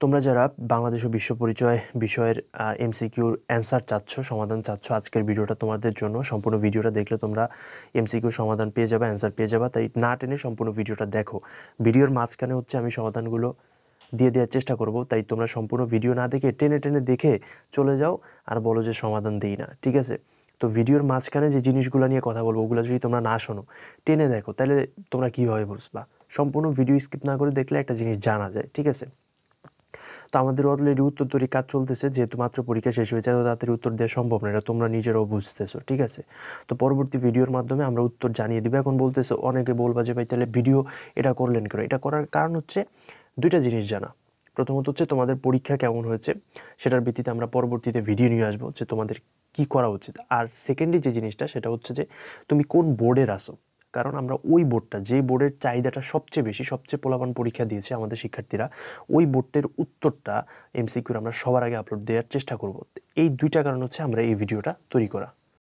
তোমরা যারা বাংলাদেশ ও বিশ্ব পরিচয় বিষয়ের এমসিকিউর অ্যান্সার চাচ্ছ, সমাধান চাচ্ছ, আজকের ভিডিওটা তোমাদের জন্য। সম্পূর্ণ ভিডিওটা দেখলে তোমরা এমসিকিউর সমাধান পেয়ে যাবে, অ্যান্সার পেয়ে যাবে। তাই না টেনে সম্পূর্ণ ভিডিওটা দেখো। ভিডিওর মাঝখানে হচ্ছে আমি সমাধানগুলো দিয়ে দেওয়ার চেষ্টা করব, তাই তোমরা সম্পূর্ণ ভিডিও না দেখে টেনে টেনে দেখে চলে যাও আর বলো যে সমাধান দিই না, ঠিক আছে? তো ভিডিওর মাঝখানে যে জিনিসগুলো নিয়ে কথা বলবো ওগুলো যদি তোমরা না শোনো, টেনে দেখো, তাহলে তোমরা কীভাবে বুঝবা? সম্পূর্ণ ভিডিও স্কিপ না করে দেখলে একটা জিনিস জানা যায়, ঠিক আছে? তো আমাদের অলরেডি উত্তর তৈরির কাজ চলতেছে, যেহেতু মাত্র পরীক্ষা শেষ হয়েছে, এত তাড়াতাড়ি উত্তর দেওয়া সম্ভব না, এটা তোমরা নিজেরাও বুঝতেছো, ঠিক আছে? তো পরবর্তী ভিডিওর মাধ্যমে আমরা উত্তর জানিয়ে দিব। এখন বলতেছো, অনেকে বলবা যে ভাই তাহলে ভিডিও এটা করলেন কেন? এটা করার কারণ হচ্ছে দুইটা জিনিস জানা। প্রথমত হচ্ছে তোমাদের পরীক্ষা কেমন হয়েছে, সেটার ভিত্তিতে আমরা পরবর্তীতে ভিডিও নিয়ে আসবো যে তোমাদের কি করা উচিত। আর সেকেন্ডলি যে জিনিসটা, সেটা হচ্ছে যে তুমি কোন বোর্ডের আসো। কারণ আমরা ওই বোর্ডটা, যে বোর্ডের চাহিদাটা সবচেয়ে বেশি, সবচেয়ে পোলাপান পরীক্ষা দিয়েছে আমাদের শিক্ষার্থীরা, ওই বোর্ডের উত্তরটা এমসিকিউর আমরা সবার আগে আপলোড দেওয়ার চেষ্টা করব। এই দুইটা কারণ হচ্ছে আমরা এই ভিডিওটা তৈরি করা।